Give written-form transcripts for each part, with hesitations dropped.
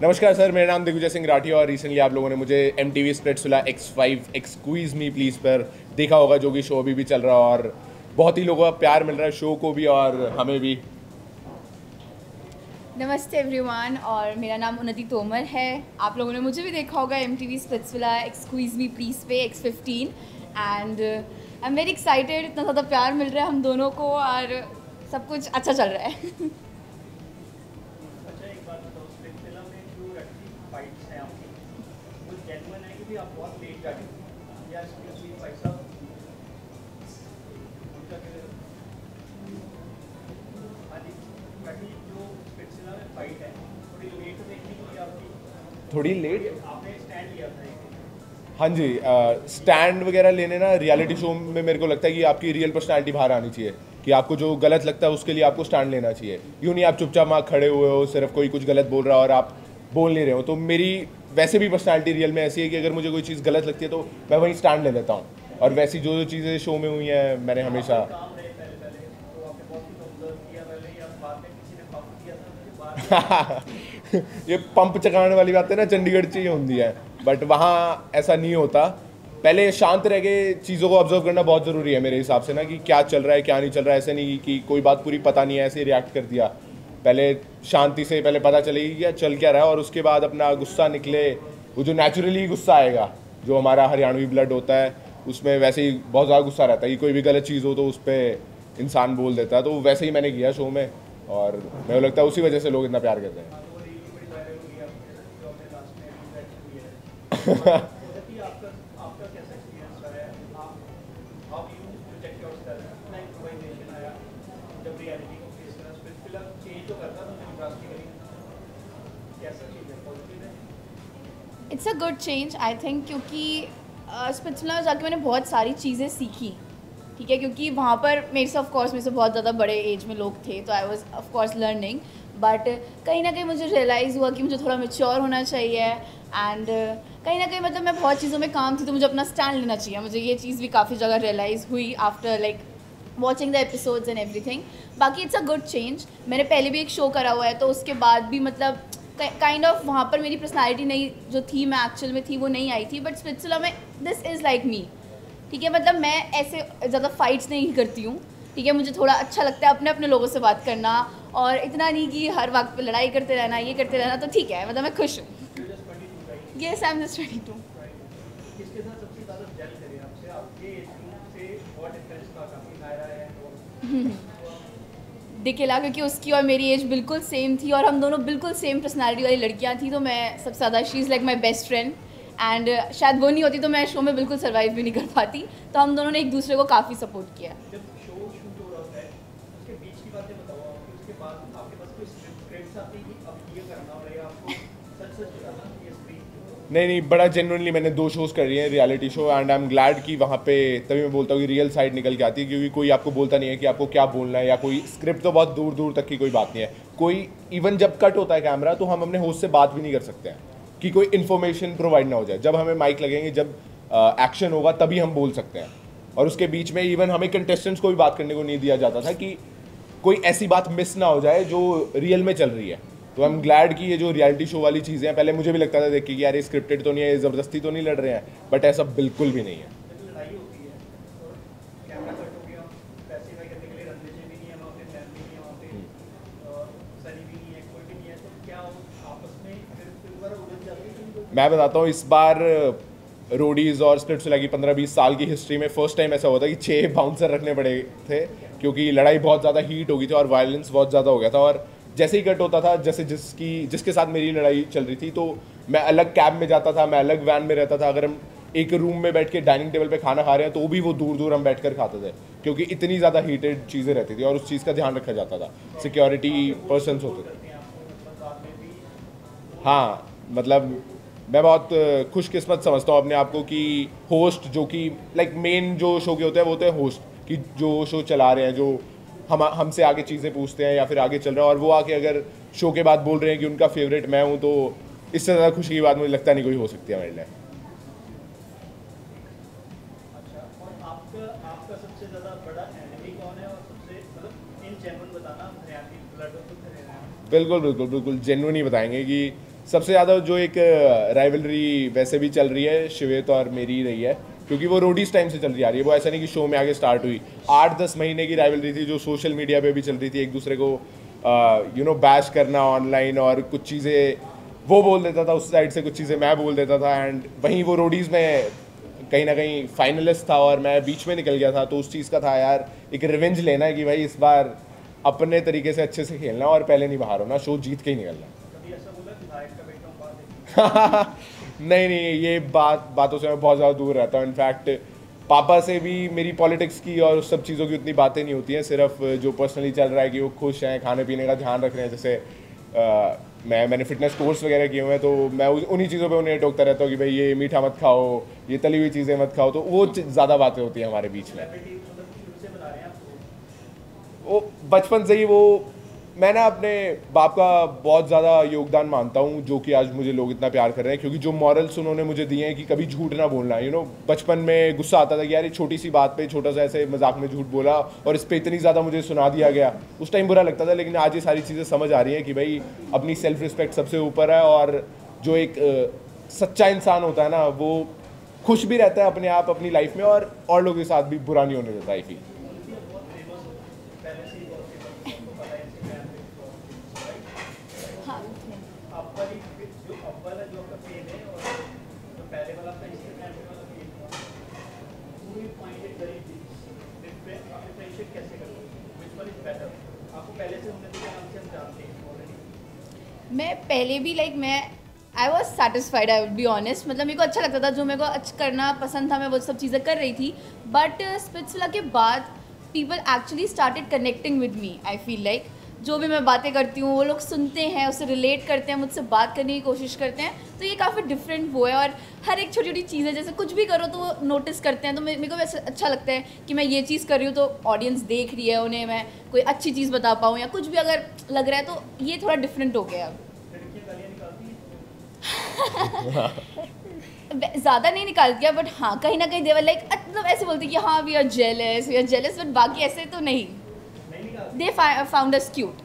नमस्कार सर, मेरा नाम दिग्विजय सिंह राठी और रिसेंटली आप लोगों ने मुझे MTV Splitsvilla X5 excuse me please पर देखा होगा, जो कि शो अभी भी चल रहा है और बहुत ही लोगों का प्यार मिल रहा है शो को भी और हमें भी। नमस्ते एवरीवन, और मेरा नाम उन्नति तोमर है। आप लोगों ने मुझे भी देखा होगा MTV Splitsvilla excuse me please पे X15 and I am very excited. इतना ज़्यादा प्यार मिल रहा है हम दोनों को और सब कुछ अच्छा चल रहा है। आप बहुत लेट जाके या भाई साहब जो स्प्लिट्सविला में फाइट है थोड़ी लेट देखने को आपकी, थोड़ी लेट आपने स्टैंड लिया था। हाँ जी, स्टैंड वगैरह लेने ना रियलिटी शो में मेरे को लगता है कि आपकी रियल पर्सनैलिटी बाहर आनी चाहिए, कि आपको जो गलत लगता है उसके लिए आपको स्टैंड लेना चाहिए। यूँ नहीं आप चुपचाप वहाँ खड़े हुए हो, सिर्फ कोई कुछ गलत बोल रहा है और आप बोल नहीं रहे हो। तो मेरी वैसे भी पर्सनैलिटी रियल में ऐसी है कि अगर मुझे कोई चीज़ गलत लगती है तो मैं वहीं स्टैंड ले लेता हूँ। और वैसी जो जो चीज़ें शो में हुई हैं मैंने हमेशा ये पंप चकाने वाली बात है ना, चंडीगढ़ चाहिए होती है, बट वहाँ ऐसा नहीं होता। पहले शांत रह के चीज़ों को ऑब्जर्व करना बहुत ज़रूरी है मेरे हिसाब से ना, कि क्या चल रहा है क्या नहीं चल रहा है। ऐसे नहीं कि कोई बात पूरी पता नहीं है ऐसे रिएक्ट कर दिया। पहले शांति से पहले पता चलेगी क्या चल क्या रहा है और उसके बाद अपना गुस्सा निकले। वो जो नेचुरली गुस्सा आएगा, जो हमारा हरियाणवी ब्लड होता है उसमें वैसे ही बहुत ज़्यादा गुस्सा रहता है कि कोई भी गलत चीज़ हो तो उस पर इंसान बोल देता है। तो वैसे ही मैंने किया शो में और मेरे को लगता है उसी वजह से लोग इतना प्यार करते हैं। It's a good change I think, क्योंकि स्प्लिट्सविला में जाके मैंने बहुत सारी चीज़ें सीखी। ठीक है, क्योंकि वहाँ पर मेरे से बहुत ज़्यादा बड़े एज में लोग थे, तो I was of course learning. But कहीं ना कहीं मुझे रियलाइज़ हुआ कि मुझे थोड़ा मैच्योर होना चाहिए एंड कहीं ना कहीं मतलब मैं बहुत चीज़ों में काम थी तो मुझे अपना स्टैंड लेना चाहिए। मुझे ये चीज़ भी काफ़ी जगह रियलाइज़ हुई after like watching the episodes and everything. बाकी इट्स अ गुड चेंज। मैंने पहले भी एक शो करा हुआ है, तो उसके बाद भी मतलब काइंड ऑफ वहाँ पर मेरी पर्सनालिटी नहीं जो थी, मैं एक्चुअल में थी, वो नहीं आई थी। बट स्प्लिट्सविला में दिस इज़ लाइक मी। ठीक है, मतलब मैं ऐसे ज़्यादा फाइट्स नहीं करती हूँ। ठीक है, मुझे थोड़ा अच्छा लगता है अपने अपने लोगों से बात करना और इतना नहीं कि हर वक्त पे लड़ाई करते रहना, ये करते रहना। तो ठीक है, मतलब मैं खुश हूँ। Yes, I am just 22। दिखेला, क्योंकि उसकी और मेरी एज बिल्कुल सेम थी और हम दोनों बिल्कुल सेम पर्सनालिटी वाली लड़कियां थी। तो मैं सबसे ज़्यादा she is like my best friend and शायद वो नहीं होती तो मैं शो में बिल्कुल सर्वाइव भी नहीं कर पाती। तो हम दोनों ने एक दूसरे को काफ़ी सपोर्ट किया। नहीं, बड़ा जेन्युइनली मैंने 2 शोज़ कर रही हैं reality show and I am glad कि वहाँ पे तभी मैं बोलता हूँ कि रियल साइड निकल के आती है, क्योंकि कोई आपको बोलता नहीं है कि आपको क्या बोलना है, या कोई स्क्रिप्ट तो बहुत दूर दूर तक की कोई बात नहीं है। कोई इवन जब कट होता है कैमरा तो हम अपने होस्ट से बात भी नहीं कर सकते हैं कि कोई इन्फॉर्मेशन प्रोवाइड ना हो जाए। जब हमें माइक लगेंगे, जब एक्शन होगा तभी हम बोल सकते हैं। और उसके बीच में इवन हमें कंटेस्टेंट्स को भी बात करने को नहीं दिया जाता था कि कोई ऐसी बात मिस ना हो जाए जो रियल में चल रही है। तो आई एम ग्लैड कि ये जो रियलिटी शो वाली चीज़ें हैं, पहले मुझे भी लगता था देख के कि यार ये स्क्रिप्टेड तो नहीं है, ज़बरदस्ती तो नहीं लड़ रहे हैं, बट ऐसा बिल्कुल भी नहीं है। मैं बताता हूँ, इस बार रोडीज़ और स्प्लिट्सविला की 15-20 साल की हिस्ट्री में फर्स्ट टाइम ऐसा होता है कि 6 बाउंसर रखने पड़े थे, क्योंकि लड़ाई बहुत ज़्यादा हीट हो गई थी और वायलेंस बहुत ज़्यादा हो गया था। और जैसे ही कट होता था, जैसे जिसके साथ मेरी लड़ाई चल रही थी, तो मैं अलग कैब में जाता था, मैं अलग वैन में रहता था। अगर हम एक रूम में बैठ के डाइनिंग टेबल पे खाना खा रहे हैं तो भी वो दूर दूर हम बैठ कर खाते थे, क्योंकि इतनी ज़्यादा हीटेड चीज़ें रहती थी और उस चीज़ का ध्यान रखा जाता था। सिक्योरिटी पर्सनस होते थे। हाँ, मतलब मैं बहुत खुशकिस्मत समझता हूँ अपने आप को कि होस्ट जो कि लाइक मेन जो शो के होते हैं वो होते हैं होस्ट, कि जो शो चला रहे हैं, जो हमसे आगे चीज़ें पूछते हैं या फिर आगे चल रहा है, और वो आके अगर शो के बाद बोल रहे हैं कि उनका फेवरेट मैं हूँ, तो इससे ज़्यादा खुशी की बात मुझे लगता नहीं कोई हो सकती है मेरे लिए। बिल्कुल बिल्कुल बिल्कुल जेन्युइन ही बताएंगे कि सबसे ज़्यादा जो एक राइवलरी वैसे भी चल रही है श्वेत और मेरी ही रही है, क्योंकि वो रोडीज टाइम से चल रही आ रही है। वो ऐसा नहीं कि शो में आगे स्टार्ट हुई, 8-10 महीने की राइवलरी थी जो सोशल मीडिया पे भी चल रही थी, एक दूसरे को बैश करना ऑनलाइन, और कुछ चीज़ें वो बोल देता था उस साइड से, कुछ चीज़ें मैं बोल देता था, एंड वहीं वो रोडीज़ में कहीं ना कहीं फाइनलिस्ट था और मैं बीच में निकल गया था। तो उस चीज़ का था यार, एक रिवेंज लेना है कि भाई इस बार अपने तरीके से अच्छे से खेलना और पहले नहीं बाहर होना, शो जीत के ही निकलना। कभी ऐसा बोला कि नायक का बेटा हूँ बात नहीं, ये बातों से मैं बहुत ज़्यादा दूर रहता हूँ। इनफैक्ट पापा से भी मेरी पॉलिटिक्स की और उस सब चीज़ों की उतनी बातें नहीं होती हैं, सिर्फ जो पर्सनली चल रहा है कि वो खुश हैं, खाने पीने का ध्यान रख रहे हैं। जैसे मैंने फिटनेस कोर्स वगैरह किए हुए हैं, तो मैं उन्हीं चीज़ों पे उन्हें टोकता रहता हूँ कि भाई ये मीठा मत खाओ, ये तली हुई चीज़ें मत खाओ। तो वो ज़्यादा बातें होती हैं हमारे बीच में। वो बचपन से ही वो, मैं ना अपने बाप का बहुत ज़्यादा योगदान मानता हूँ, जो कि आज मुझे लोग इतना प्यार कर रहे हैं, क्योंकि जो मॉरल्स उन्होंने मुझे दिए हैं कि कभी झूठ ना बोलना। बचपन में गुस्सा आता था कि यार ये छोटी सी बात पे छोटा सा ऐसे मजाक में झूठ बोला और इस पर इतनी ज़्यादा मुझे सुना दिया गया। उस टाइम बुरा लगता था, लेकिन आज ये सारी चीज़ें समझ आ रही हैं कि भाई अपनी सेल्फ रिस्पेक्ट सबसे ऊपर है, और जो एक सच्चा इंसान होता है ना, वो खुश भी रहता है अपने आप अपनी लाइफ में, और लोगों के साथ भी बुरा नहीं होने देता। आई फील हाँ मैं पहले भी मैं I was satisfied, I would be honest. मतलब मेरे को अच्छा लगता था, जो मेरे को अच्छा करना पसंद था मैं वो सब चीज़ें कर रही थी। बट स्पिट्सविला के बाद people actually started connecting with me. I feel like जो भी मैं बातें करती हूँ वो लोग सुनते हैं, उससे रिलेट करते हैं, मुझसे बात करने की कोशिश करते हैं। तो ये काफ़ी डिफरेंट वो है, और हर एक छोटी छोटी चीज़ें जैसे कुछ भी करो तो वो नोटिस करते हैं। तो मेरे को वैसे अच्छा लगता है कि मैं ये चीज़ कर रही हूँ तो ऑडियंस देख रही है, उन्हें मैं कोई अच्छी चीज़ बता पाऊँ या कुछ भी अगर लग रहा है, तो ये थोड़ा डिफरेंट हो गया। ज़्यादा नहीं निकाल दिया, बट हाँ कहीं ना कहीं देवर मतलब ऐसे बोलती कि हाँ वी आर जेलस, बट बाकी ऐसे तो नहीं। They found us cute.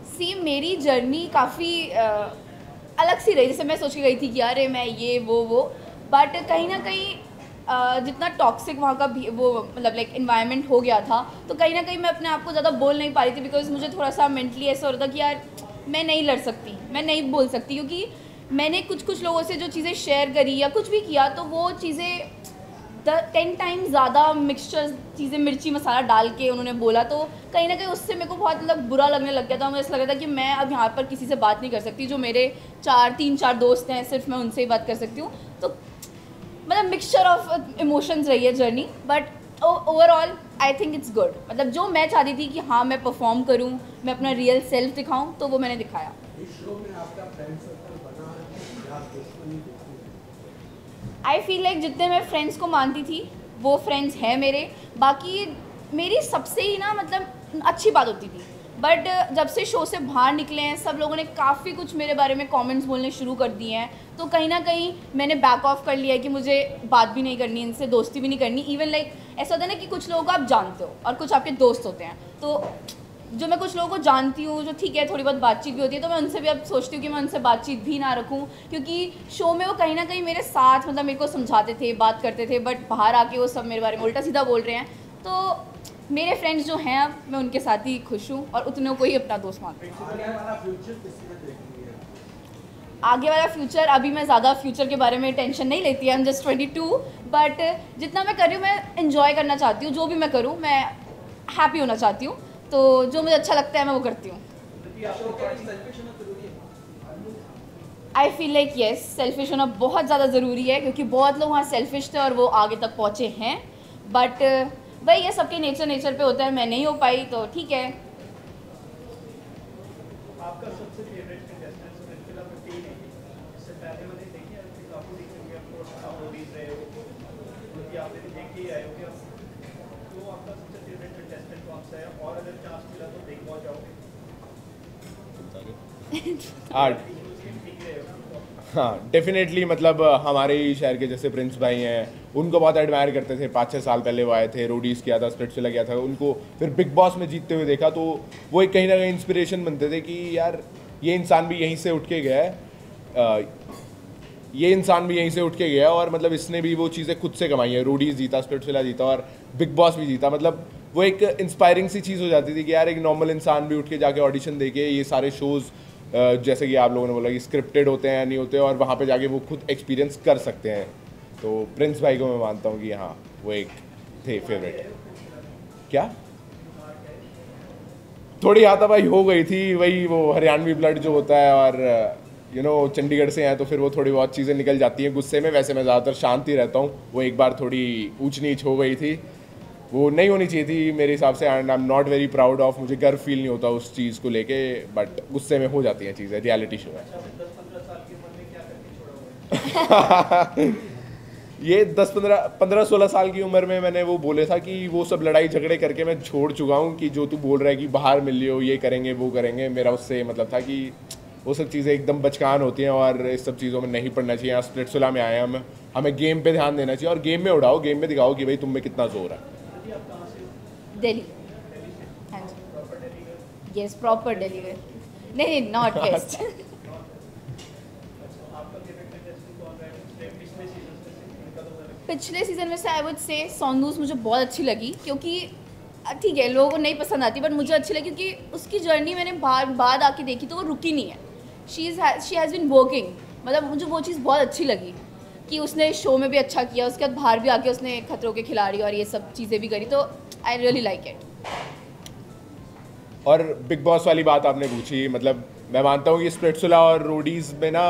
सी मेरी जर्नी काफ़ी अलग सी रही। जैसे मैं सोच के गई थी कि अरे मैं ये वो बट कहीं ना कहीं जितना टॉक्सिक वहाँ का भी वो मतलब इन्वायरमेंट हो गया था, तो कहीं ना कहीं मैं अपने आप को ज़्यादा बोल नहीं पा रही थी, बिकॉज मुझे थोड़ा सा मेंटली ऐसा हो रहा था कि यार मैं नहीं लड़ सकती, मैं नहीं बोल सकती, क्योंकि मैंने कुछ लोगों से जो चीज़ें शेयर करी या कुछ भी किया, तो वो चीज़ें 10 टाइम ज़्यादा मिक्सचर चीज़ें मिर्ची मसाला डाल के उन्होंने बोला। तो कहीं ना कहीं उससे मेरे को बहुत मतलब बुरा लगने लग गया था। मुझे ऐसा लग रहा था कि मैं अब यहाँ पर किसी से बात नहीं कर सकती, जो मेरे 3-4 दोस्त हैं सिर्फ मैं उनसे ही बात कर सकती हूँ। तो मतलब मिक्सचर ऑफ इमोशंस रही है journey, but overall I think it's good. मतलब जो मैं चाहती थी कि हाँ मैं परफॉर्म करूँ, मैं अपना रियल सेल्फ दिखाऊँ, तो वो मैंने दिखाया। आई फील लाइक जितने मैं फ्रेंड्स को मानती थी वो फ्रेंड्स हैं मेरे। बाकी मेरी सबसे ही ना मतलब अच्छी बात होती थी, बट जब से शो से बाहर निकले हैं सब लोगों ने काफ़ी कुछ मेरे बारे में कमेंट्स बोलने शुरू कर दिए हैं। तो कहीं ना कहीं मैंने बैक ऑफ कर लिया है कि मुझे बात भी नहीं करनी, इनसे दोस्ती भी नहीं करनी। इवन ऐसा होता है ना कि कुछ लोगों को आप जानते हो और कुछ आपके दोस्त होते हैं। तो जो मैं कुछ लोगों को जानती हूँ, जो ठीक है थोड़ी बहुत बातचीत भी होती है, तो मैं उनसे भी अब सोचती हूँ कि मैं उनसे बातचीत भी ना रखूँ, क्योंकि शो में वो कहीं ना कहीं मेरे साथ मतलब मेरे को समझाते थे, बात करते थे, बट बाहर आके वो सब मेरे बारे में उल्टा सीधा बोल रहे हैं। तो मेरे फ्रेंड्स जो हैं अब मैं उनके साथ ही खुश हूँ और उतने को ही अपना दोस्त मानती हूँ। आगे वाला फ्यूचर अभी मैं ज़्यादा फ्यूचर के बारे में टेंशन नहीं लेती। आई एम जस्ट 22, बट जितना मैं कर रही हूँ मैं इन्जॉय करना चाहती हूँ। जो भी मैं करूँ मैं हैप्पी होना चाहती हूँ, तो जो मुझे अच्छा लगता है मैं वो करती हूँ। I feel like yes, selfish होना बहुत ज़्यादा ज़रूरी है, क्योंकि बहुत लोग वहाँ सेल्फिश थे और वो आगे तक पहुँचे हैं। बट भाई ये सबके नेचर पे होता है, मैं नहीं हो पाई तो ठीक है। आपका सबसे फेवरेट कंटेस्टेंट सुनील में तीन है, इससे पहले मैंने देखी है कि काफी देखी होंगी आपको, आप रोडीज रहे हो क्योंकि आपने भी देख के ही आए होगे। तो आपका सबसे फेवरेट कंटेस्टेंट कौन सा है, और अगर चांस मिला तो देख पहुंच जाओगे? हाँ डेफिनेटली, मतलब हमारे ही शहर के जैसे प्रिंस भाई हैं, उनको बहुत एडमायर करते थे। 5-6 साल पहले वो आए थे, रोडीज़ किया था, स्प्लिट्सविला किया था, उनको फिर बिग बॉस में जीतते हुए देखा तो वो एक कहीं ना कहीं इंस्पिरेशन बनते थे कि यार ये इंसान भी यहीं से उठ के गया है, ये इंसान भी यहीं से उठ के गया और मतलब इसने भी वो चीज़ें खुद से कमाई है। रोडीज़ जीता, स्प्लिट्सविला जीता और बिग बॉस भी जीता। मतलब वो एक इंस्पायरिंग सी चीज़ हो जाती थी कि यार एक नॉर्मल इंसान भी उठ के जाके ऑडिशन दे के ये सारे शोज़, जैसे कि आप लोगों ने बोला कि स्क्रिप्टेड होते हैं या नहीं होते, और वहाँ पे जाके वो खुद एक्सपीरियंस कर सकते हैं। तो प्रिंस भाई को मैं मानता हूँ कि हाँ वो एक थे फेवरेट। क्या थोड़ी हाथापाई हो गई थी, वही वो हरियाणवी ब्लड जो होता है और चंडीगढ़ से हैं तो फिर वो थोड़ी बहुत चीज़ें निकल जाती हैं गुस्से में। वैसे मैं ज़्यादातर शांत ही रहता हूँ, वो एक बार थोड़ी ऊंच नीच हो गई थी, वो नहीं होनी चाहिए थी मेरे हिसाब से, and I am not very proud of, मुझे गर्व फील नहीं होता उस चीज़ को लेके, बट गुस्से में हो जाती हैं चीज़ें, रियलिटी शो है। 10-15 साल की उम्र में क्या करके छोड़ा हुआ है? ये 15-16 साल की उम्र में मैंने वो बोले था कि वो सब लड़ाई झगड़े करके मैं छोड़ चुका हूँ, कि जो तू बोल रहा है कि बाहर मिल लियो, ये करेंगे वो करेंगे, मेरा उससे मतलब था कि वो सब चीज़ें एकदम बचकान होती हैं और इस सब चीज़ों में नहीं पड़ना चाहिए। यहाँ स्प्लिट्सविला में आए हम, हमें गेम पे ध्यान देना चाहिए और गेम में उड़ाओ, गेम में दिखाओ कि भाई तुम में कितना जोर है। दिल्ली। हाँ जी, यस प्रॉपर दिल्ली में, नहीं नॉट वेस्ट। पिछले सीजन में से आई वुड से सोनूज मुझे बहुत अच्छी लगी, क्योंकि ठीक है लोगों को नहीं पसंद आती बट मुझे अच्छी लगी क्योंकि उसकी जर्नी मैंने बाद आके देखी तो वो रुकी नहीं है। शी हैज़ बीन वर्किंग, मतलब मुझे वो चीज़ बहुत अच्छी लगी कि उसने शो में भी अच्छा किया, उसके बाद बाहर भी आके उसने खतरों के खिलाड़ी और ये सब चीज़ें भी करी, तो आई रियली लाइक इट। और बिग बॉस वाली बात आपने पूछी, मतलब मैं मानता हूँ कि स्प्लिट्सविला और रोडीज़ में ना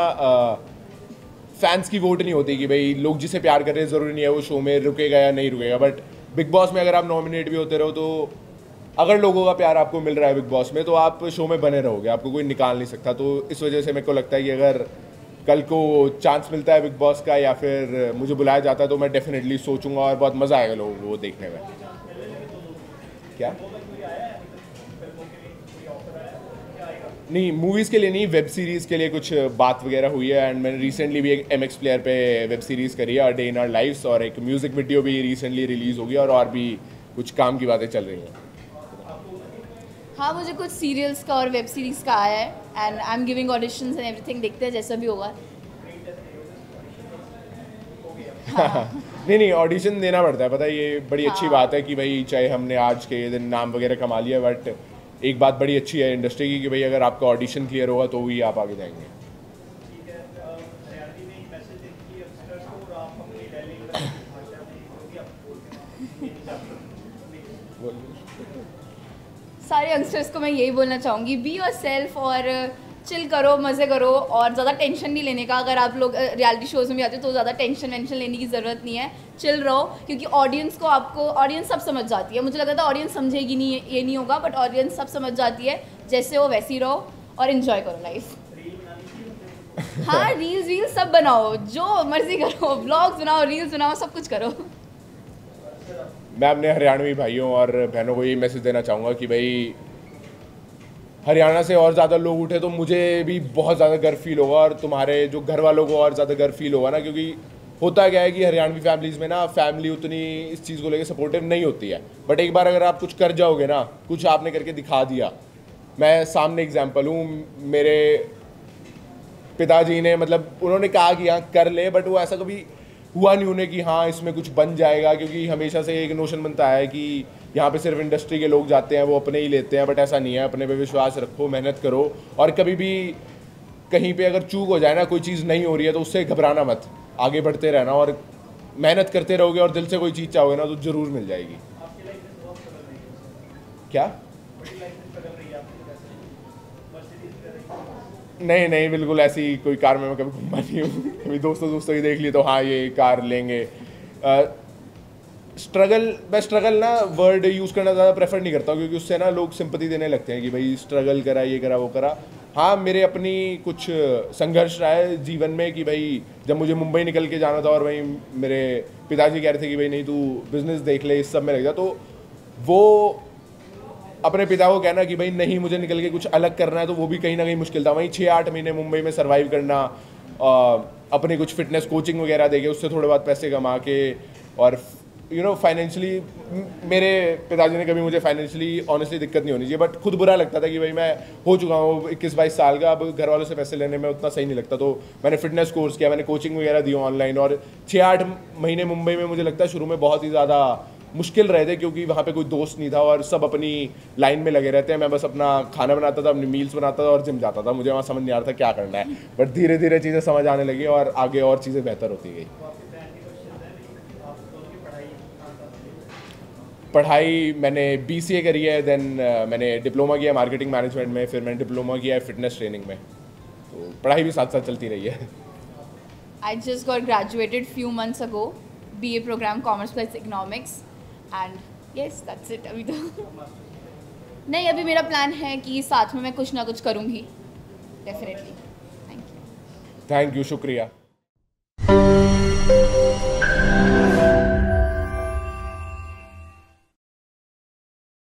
फैंस की वोट नहीं होती कि भाई लोग जिसे प्यार कर रहे हैं ज़रूरी नहीं है वो शो में रुकेगा या नहीं रुकेगा, बट बिग बॉस में अगर आप नॉमिनेट भी होते रहो तो अगर लोगों का प्यार आपको मिल रहा है बिग बॉस में तो आप शो में बने रहोगे, आपको कोई निकाल नहीं सकता। तो इस वजह से मेरे को लगता है कि अगर कल को चांस मिलता है बिग बॉस का या फिर मुझे बुलाया जाता है तो मैं डेफिनेटली सोचूंगा और बहुत मज़ा आएगा लोगों को वो देखने में। क्या नहीं, मूवीज़ के लिए नहीं, वेब सीरीज़ के लिए कुछ बात वगैरह हुई है, एंड मैंने रिसेंटली भी एक MX प्लेयर पे वेब सीरीज़ करी है, डे इन आवर लाइफ्स, और एक म्यूज़िक वीडियो भी रिसेंटली रिलीज़ होगी और भी कुछ काम की बातें चल रही हैं। हाँ मुझे कुछ सीरियल्स का और वेब सीरीज़ का आया है and I am giving auditions and everything, देखते हैं जैसा भी होगा। नहीं ऑडिशन देना पड़ता है, पता है ये बड़ी अच्छी बात है कि भाई चाहे हमने आज के दिन नाम वगैरह कमा लिया, बट एक बात बड़ी अच्छी है इंडस्ट्री की कि भाई अगर आपका ऑडिशन क्लियर होगा तो ही आप आगे जाएंगे। ठीक है, हरियाणवी में एक मैसेज दें कि यंगस्टर्स को और आप अपनी डेली भाषा में जो भी आप बोलते हैं सारे यंगस्टर्स को मैं यही बोलना चाहूँगी, बी योर सेल्फ और चिल करो, मज़े करो और ज़्यादा टेंशन नहीं लेने का। अगर आप लोग रियलिटी शोज़ में भी आते हो तो ज़्यादा टेंशन वेंशन लेने की ज़रूरत नहीं है, चिल रहो, क्योंकि ऑडियंस सब समझ जाती है। मुझे लगा था ऑडियंस समझेगी नहीं, ये नहीं होगा, बट ऑडियंस सब समझ जाती है, जैसे हो वैसे ही रहो और इन्जॉय करो लाइफ। हाँ रील्स सब बनाओ, जो मर्जी करो, व्लॉग्स बनाओ, रील्स बनाओ, सब कुछ करो। मैं अपने हरियाणवी भाइयों और बहनों को यही मैसेज देना चाहूँगा कि भाई हरियाणा से और ज़्यादा लोग उठे तो मुझे भी बहुत ज़्यादा गर्व फील होगा और तुम्हारे जो घर वालों को और ज़्यादा गर्व फील होगा ना, क्योंकि होता क्या है कि हरियाणवी फैमिलीज़ में ना फैमिली उतनी इस चीज़ को लेकर सपोर्टिव नहीं होती है, बट एक बार अगर आप कुछ कर जाओगे ना, कुछ आपने करके दिखा दिया। मैं सामने एग्जाम्पल हूँ, मेरे पिताजी ने मतलब उन्होंने कहा कि हाँ कर ले, बट वो ऐसा कभी हुआ नहीं उन्हें कि हाँ इसमें कुछ बन जाएगा, क्योंकि हमेशा से एक नोशन बनता है कि यहाँ पे सिर्फ इंडस्ट्री के लोग जाते हैं, वो अपने ही लेते हैं, बट ऐसा नहीं है। अपने पे विश्वास रखो, मेहनत करो, और कभी भी कहीं पे अगर चूक हो जाए ना, कोई चीज़ नहीं हो रही है तो उससे घबराना मत, आगे बढ़ते रहना और मेहनत करते रहोगे और दिल से कोई चीज़ चाहोगे ना तो ज़रूर मिल जाएगी। क्या नहीं बिल्कुल ऐसी कोई कार में मैं कभी घूमा नहीं हूँ। कभी दोस्तों की देख ली तो हाँ ये कार लेंगे। मैं स्ट्रगल ना वर्ड यूज़ करना ज़्यादा प्रेफर नहीं करता हूँ, क्योंकि उससे ना लोग सिंपैथी देने लगते हैं कि भाई स्ट्रगल करा, ये करा, वो करा। हाँ मेरे अपनी कुछ संघर्ष रहा है जीवन में कि भाई जब मुझे मुंबई निकल के जाना था और वहीं मेरे पिताजी कह रहे थे कि भाई नहीं तू बिज़नेस देख ले, इस सब में लग जा, तो वो अपने पिता को कहना कि भाई नहीं मुझे निकल के कुछ अलग करना है, तो वो भी कहीं ना कहीं मुश्किल था। वहीं 6-8 महीने मुंबई में सर्वाइव करना, अपनी कुछ फिटनेस कोचिंग वगैरह देके उससे थोड़े बहुत पैसे कमा के, और फाइनेंशियली मेरे पिताजी ने कभी मुझे फाइनेंशियली ऑनेस्टली दिक्कत नहीं होनी चाहिए, बट खुद बुरा लगता था कि भाई मैं हो चुका हूँ 21-22 साल का, अब घर वालों से पैसे लेने में उतना सही नहीं लगता। तो मैंने फिटनेस कोर्स किया, मैंने कोचिंग वगैरह दी ऑनलाइन, और 6-8 महीने मुंबई में मुझे लगता है शुरू में बहुत ही ज़्यादा मुश्किल रहे थे, क्योंकि वहाँ पे कोई दोस्त नहीं था और सब अपनी लाइन में लगे रहते हैं। मैं बस अपना खाना बनाता था, अपनी मील्स बनाता था और जिम जाता था। मुझे वहाँ समझ नहीं आ रहा था क्या करना है, बट धीरे धीरे चीज़ें समझ आने लगी और आगे और चीज़ें बेहतर होती गई। पढ़ाई मैंने BCA करी है, देन मैंने डिप्लोमा किया मार्केटिंग मैनेजमेंट में, फिर मैंने डिप्लोमा किया है फिटनेस ट्रेनिंग में, तो पढ़ाई भी साथ साथ चलती रही है। I just got graduated few months ago, BA program Commerce plus Economics, and yes, that's it अभी तो। नहीं, अभी मेरा प्लान है कि साथ में मैं कुछ ना कुछ करूँगी, definitely. Thank you. Thank you, शुक्रिया।